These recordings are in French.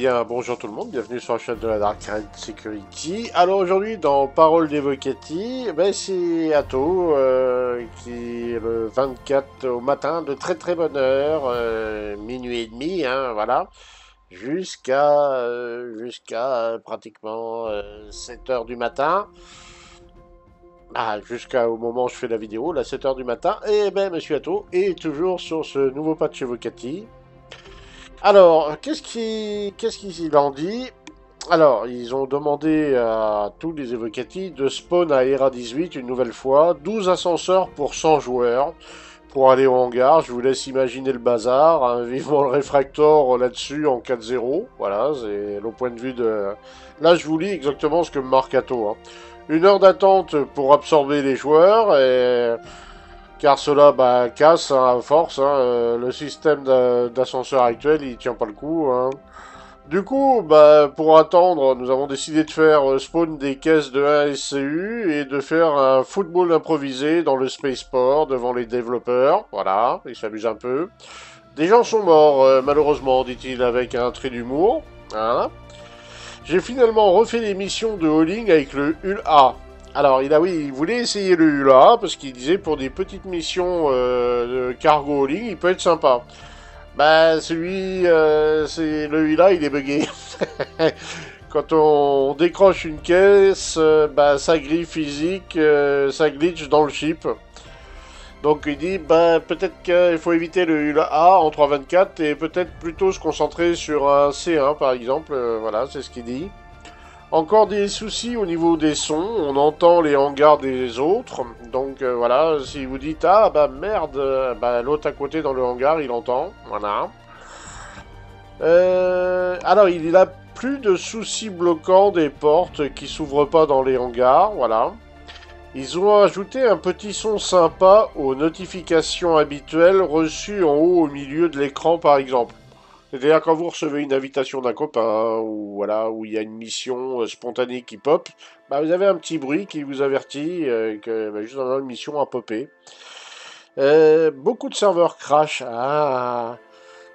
bien, bonjour tout le monde, bienvenue sur la chaîne de la Dark Red Security. Alors aujourd'hui, dans Parole d'Evocati, c'est Atto qui est le 24 au matin, de très très bonne heure, minuit et demi, hein, voilà, jusqu'à pratiquement 7 heures du matin. Jusqu'au moment où je fais la vidéo, là 7 heures du matin, et Monsieur Atto est toujours sur ce nouveau patch Evocati. Alors, qu'est-ce qu'ils en dit? Alors, ils ont demandé à tous les Evocati de spawn à Era 18 une nouvelle fois, 12 ascenseurs pour 100 joueurs pour aller au hangar. Je vous laisse imaginer le bazar, hein, vivement le réfractor là-dessus en 4-0. Voilà, c'est le point de vue de... Là, je vous lis exactement ce que me marque Atto. Hein. 1 heure d'attente pour absorber les joueurs et... Car cela casse hein, à force. Hein, le système d'ascenseur actuel, il tient pas le coup. Hein. Du coup, pour attendre, nous avons décidé de faire spawn des caisses de 1 SCU et de faire un football improvisé dans le spaceport devant les développeurs. Voilà, ils s'amusent un peu. Des gens sont morts, malheureusement, dit-il avec un trait d'humour. Hein. J'ai finalement refait les missions de hauling avec le ULA. Alors, il voulait essayer le ULA, parce qu'il disait pour des petites missions de cargo hauling, il peut être sympa. C'est le ULA, il est bugué. Quand on décroche une caisse, ça grille physique, ça glitch dans le chip. Donc il dit, peut-être qu'il faut éviter le ULA en 3.24 et peut-être plutôt se concentrer sur un C1 par exemple, voilà, c'est ce qu'il dit. Encore des soucis au niveau des sons, on entend les hangars des autres, donc voilà, si vous dites merde, l'autre à côté dans le hangar il entend, voilà. Alors il a plus de soucis bloquants des portes qui s'ouvrent pas dans les hangars, voilà. Ils ont ajouté un petit son sympa aux notifications habituelles reçues en haut au milieu de l'écran par exemple. C'est-à-dire quand vous recevez une invitation d'un copain ou voilà où il y a une mission spontanée qui pop, vous avez un petit bruit qui vous avertit que juste dans une mission a popé. Beaucoup de serveurs crash,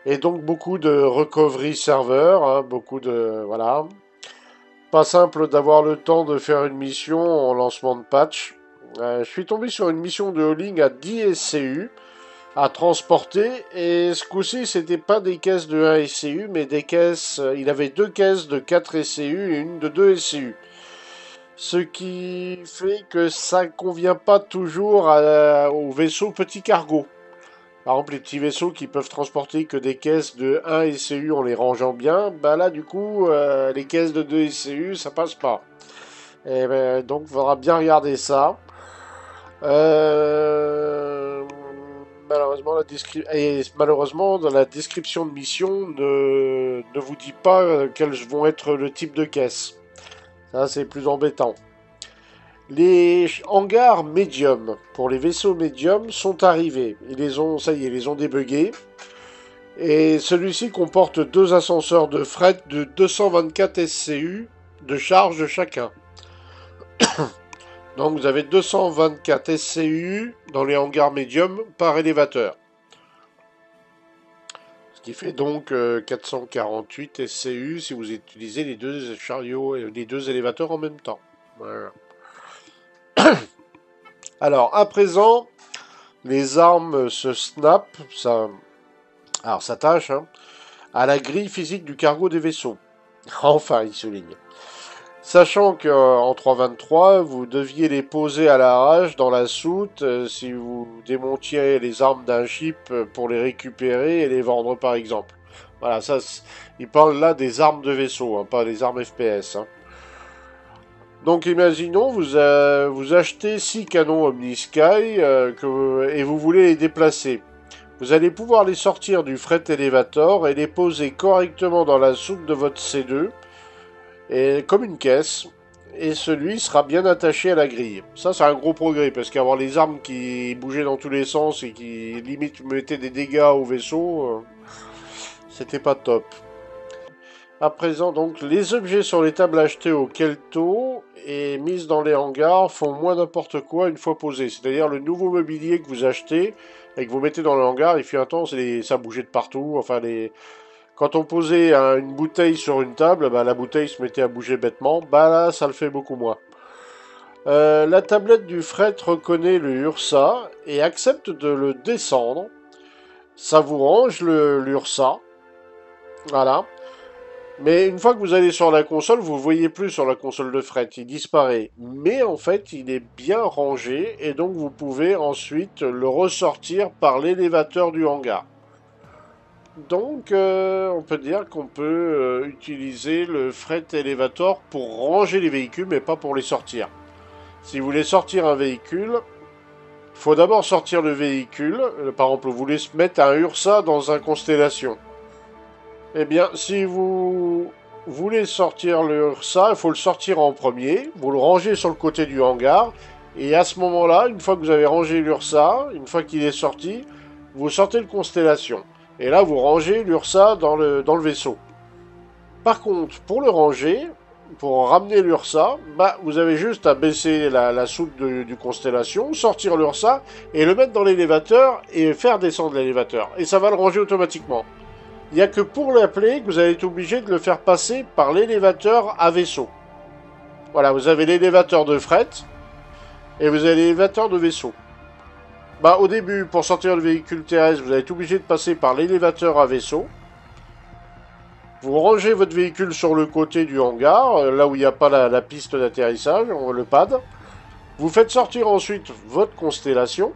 et donc beaucoup de recovery serveurs, hein, beaucoup de voilà. Pas simple d'avoir le temps de faire une mission en lancement de patch. Je suis tombé sur une mission de hauling à 10 SCU à transporter et ce coup-ci c'était pas des caisses de 1 SCU mais des caisses, il avait 2 caisses de 4 SCU et une de 2 SCU. Ce qui fait que ça convient pas toujours aux vaisseaux petits cargo. Par exemple les petits vaisseaux qui peuvent transporter que des caisses de 1 SCU en les rangeant bien, là du coup les caisses de 2 SCU ça passe pas. Et donc il faudra bien regarder ça. Malheureusement, dans la description de mission, ne vous dit pas quels vont être le type de caisse. Ça, c'est plus embêtant. Les hangars médium, pour les vaisseaux médium, sont arrivés. Ça y est, ils les ont débuggés. Et celui-ci comporte 2 ascenseurs de fret de 224 SCU de charge chacun. Donc vous avez 224 SCU dans les hangars médium par élévateur. Ce qui fait donc 448 SCU si vous utilisez les 2 chariots et les 2 élévateurs en même temps. Voilà. Alors à présent, les armes se snap, ça s'attache à la grille physique du cargo des vaisseaux. Enfin, il souligne. Sachant qu'en 3.23, vous deviez les poser à l'arrache dans la soute si vous démontiez les armes d'un ship pour les récupérer et les vendre par exemple. Voilà, ça, il parle là des armes de vaisseau, pas des armes FPS. Donc imaginons, vous achetez 6 canons Omnisky et vous voulez les déplacer. Vous allez pouvoir les sortir du fret elevator et les poser correctement dans la soute de votre C2. Et comme une caisse, et celui sera bien attaché à la grille. Ça, c'est un gros progrès, parce qu'avoir les armes qui bougeaient dans tous les sens et qui limite mettaient des dégâts au vaisseau, c'était pas top. À présent, donc, les objets sur les tables achetées au Kelto et mises dans les hangars font moins n'importe quoi une fois posés. C'est-à-dire le nouveau mobilier que vous achetez et que vous mettez dans le hangar, il fait un temps, ça bougeait de partout, enfin Quand on posait une bouteille sur une table, bah, la bouteille se mettait à bouger bêtement. Bah là, ça le fait beaucoup moins. La tablette du fret reconnaît le URSA et accepte de le descendre. Ça vous range l'URSA. Voilà. Mais une fois que vous allez sur la console, vous ne le voyez plus sur la console de fret, il disparaît. Mais en fait, il est bien rangé et donc vous pouvez ensuite le ressortir par l'élévateur du hangar. Donc, on peut dire qu'on peut utiliser le fret elevator pour ranger les véhicules, mais pas pour les sortir. Si vous voulez sortir un véhicule, il faut d'abord sortir le véhicule. Par exemple, vous voulez mettre un URSA dans un Constellation. Eh bien, si vous voulez sortir le URSA, il faut le sortir en premier. Vous le rangez sur le côté du hangar. Et à ce moment-là, une fois que vous avez rangé l'URSA, une fois qu'il est sorti, vous sortez le Constellation. Et là, vous rangez l'URSA dans le vaisseau. Par contre, pour le ranger, pour ramener l'URSA, bah, vous avez juste à baisser la soute du Constellation, sortir l'URSA et le mettre dans l'élévateur et faire descendre l'élévateur. Et ça va le ranger automatiquement. Il n'y a que pour l'appeler que vous allez être obligé de le faire passer par l'élévateur à vaisseau. Voilà, vous avez l'élévateur de fret et vous avez l'élévateur de vaisseau. Bah, au début, pour sortir le véhicule terrestre, vous allez être obligé de passer par l'élévateur à vaisseau. Vous rangez votre véhicule sur le côté du hangar, là où il n'y a pas la piste d'atterrissage, le pad. Vous faites sortir ensuite votre Constellation.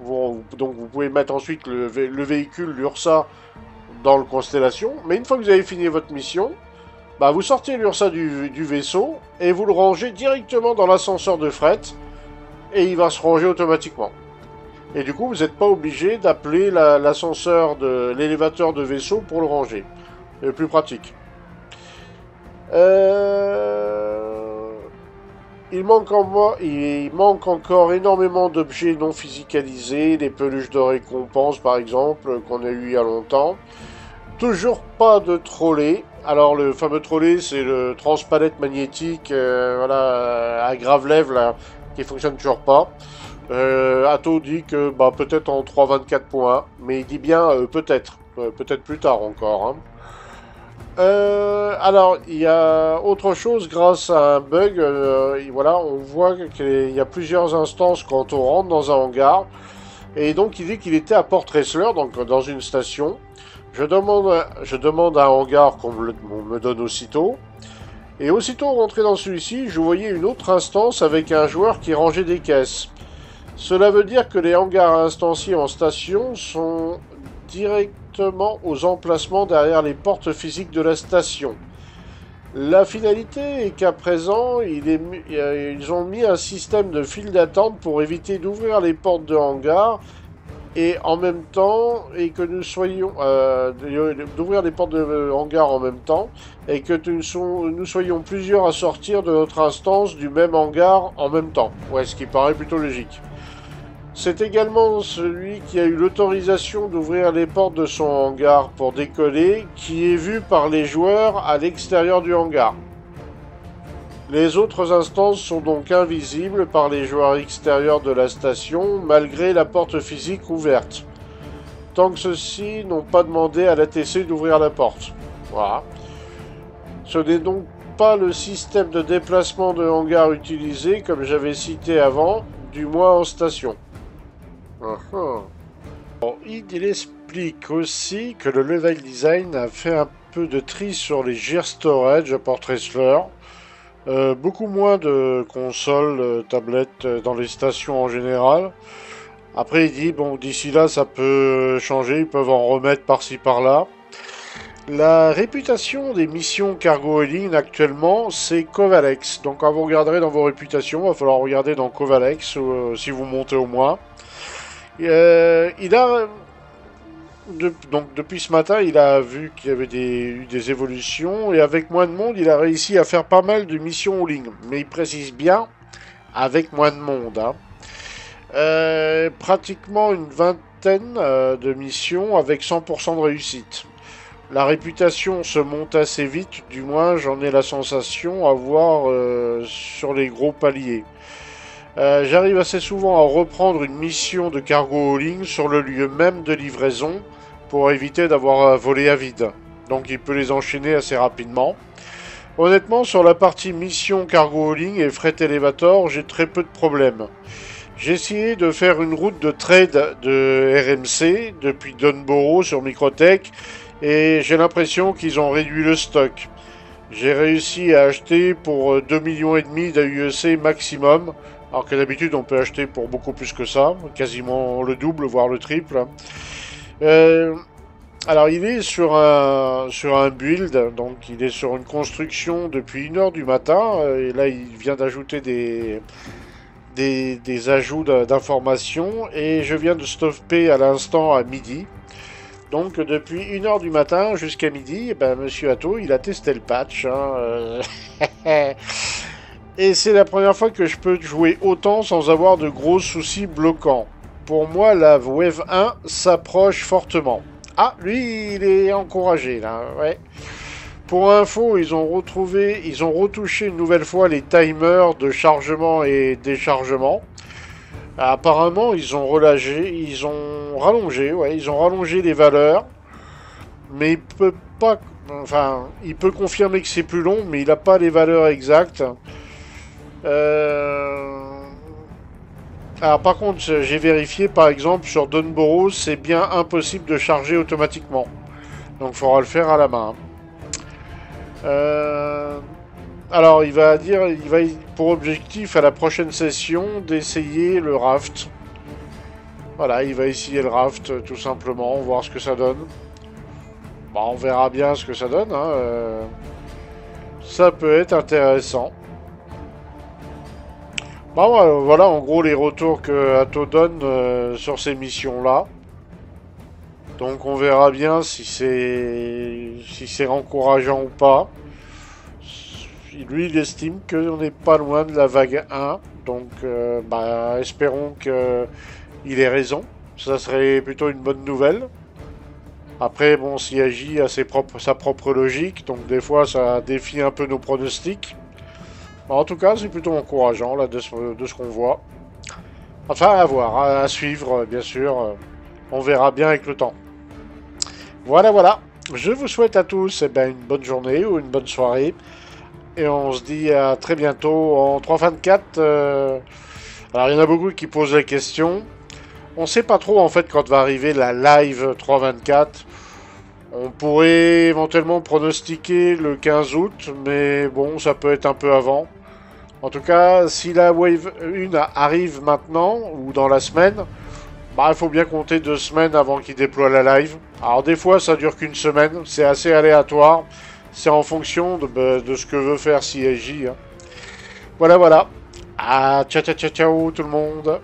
Donc vous pouvez mettre ensuite le véhicule, l'URSA, dans le Constellation. Mais une fois que vous avez fini votre mission, bah vous sortez l'URSA du vaisseau et vous le rangez directement dans l'ascenseur de fret et il va se ranger automatiquement. Et du coup, vous n'êtes pas obligé d'appeler l'ascenseur de l'élévateur de vaisseau pour le ranger. C'est plus pratique. Il manque encore énormément d'objets non physicalisés, des peluches de récompense par exemple, qu'on a eu il y a longtemps. Toujours pas de trolley. Alors le fameux trolley, c'est le transpalette magnétique voilà, à Gravelev là, qui fonctionne toujours pas. Atto dit que bah, peut-être en 3.24.1, mais il dit bien peut-être plus tard encore. Hein. Alors, il y a autre chose grâce à un bug. Voilà, on voit qu'il y a plusieurs instances quand on rentre dans un hangar. Et donc, il dit qu'il était à Port Ressler, donc dans une station. Je demande à un hangar qu'on me donne aussitôt. Et aussitôt rentré dans celui-ci, je voyais une autre instance avec un joueur qui rangeait des caisses. Cela veut dire que les hangars instanciés en station sont directement aux emplacements derrière les portes physiques de la station. La finalité est qu'à présent, ils ont mis un système de file d'attente pour éviter d'ouvrir les portes de hangar et en même temps, et que nous soyons d'ouvrir les portes de hangar en même temps et que nous soyons plusieurs à sortir de notre instance du même hangar en même temps. Ouais, ce qui paraît plutôt logique. C'est également celui qui a eu l'autorisation d'ouvrir les portes de son hangar pour décoller, qui est vu par les joueurs à l'extérieur du hangar. Les autres instances sont donc invisibles par les joueurs extérieurs de la station, malgré la porte physique ouverte. Tant que ceux-ci n'ont pas demandé à l'ATC d'ouvrir la porte. Voilà. Ce n'est donc pas le système de déplacement de hangar utilisé, comme j'avais cité avant, du moins en station. Bon, il explique aussi que le level design a fait un peu de tri sur les gear storage à Port Ressler. Beaucoup moins de consoles, tablettes dans les stations en général. Après il dit, bon d'ici là ça peut changer, ils peuvent en remettre par-ci par-là. La réputation des missions cargo hailing actuellement, c'est Covalex. Donc quand vous regarderez dans vos réputations, il va falloir regarder dans Covalex, si vous montez au moins. Donc depuis ce matin, il a vu qu'il y avait eu des évolutions, et avec moins de monde, il a réussi à faire pas mal de missions en ligne. Mais il précise bien, avec moins de monde. Hein. Pratiquement une vingtaine de missions avec 100% de réussite. La réputation se monte assez vite, du moins j'en ai la sensation à voir sur les gros paliers. J'arrive assez souvent à reprendre une mission de cargo hauling sur le lieu même de livraison pour éviter d'avoir volé à vide. Donc il peut les enchaîner assez rapidement. Honnêtement, sur la partie mission cargo hauling et fret elevator, j'ai très peu de problèmes. J'ai essayé de faire une route de trade de RMC depuis Dunboro sur Microtech et j'ai l'impression qu'ils ont réduit le stock. J'ai réussi à acheter pour 2,5 millions d'AUEC maximum, alors que d'habitude on peut acheter pour beaucoup plus que ça, quasiment le double, voire le triple. Alors il est sur un build, donc il est sur une construction depuis 1 h du matin, et là il vient d'ajouter des ajouts d'informations, et je viens de stopper à l'instant à midi. Donc depuis 1 h du matin jusqu'à midi, Monsieur Atto il a testé le patch. Et c'est la première fois que je peux jouer autant sans avoir de gros soucis bloquants. Pour moi la Wave 1 s'approche fortement. Ah, lui, il est encouragé, là, ouais. Pour info, ils ont retouché une nouvelle fois les timers de chargement et déchargement. Apparemment, ils ont rallongé les valeurs. Mais il peut pas, enfin, il peut confirmer que c'est plus long, mais il n'a pas les valeurs exactes. Alors par contre, j'ai vérifié, par exemple, sur Dunboro, c'est bien impossible de charger automatiquement. Donc il faudra le faire à la main. Alors il va pour objectif à la prochaine session d'essayer le raft. Voilà, il va essayer le raft tout simplement, voir ce que ça donne. Bon, on verra bien ce que ça donne. Ça peut être intéressant. Bon, voilà en gros les retours que Atto donne sur ces missions-là. Donc on verra bien si c'est encourageant ou pas. Lui, il estime qu'on n'est pas loin de la vague 1. Donc espérons qu'il ait raison. Ça serait plutôt une bonne nouvelle. Après, bon, s'il agit à sa propre logique. Donc des fois, ça défie un peu nos pronostics. En tout cas, c'est plutôt encourageant là, de ce qu'on voit. Enfin, à voir, à suivre, bien sûr. On verra bien avec le temps. Voilà, voilà. Je vous souhaite à tous une bonne journée ou une bonne soirée. Et on se dit à très bientôt en 3.24. Alors, il y en a beaucoup qui posent la question. On ne sait pas trop, en fait, quand va arriver la live 3.24. On pourrait éventuellement pronostiquer le 15 août, mais bon, ça peut être un peu avant. En tout cas, si la Wave 1 arrive maintenant, ou dans la semaine, il faut bien compter 2 semaines avant qu'il déploie la live. Alors des fois, ça dure qu'une semaine, c'est assez aléatoire. C'est en fonction de ce que veut faire CIJ. Voilà, voilà. Ah, ciao, ciao, ciao, ciao tout le monde.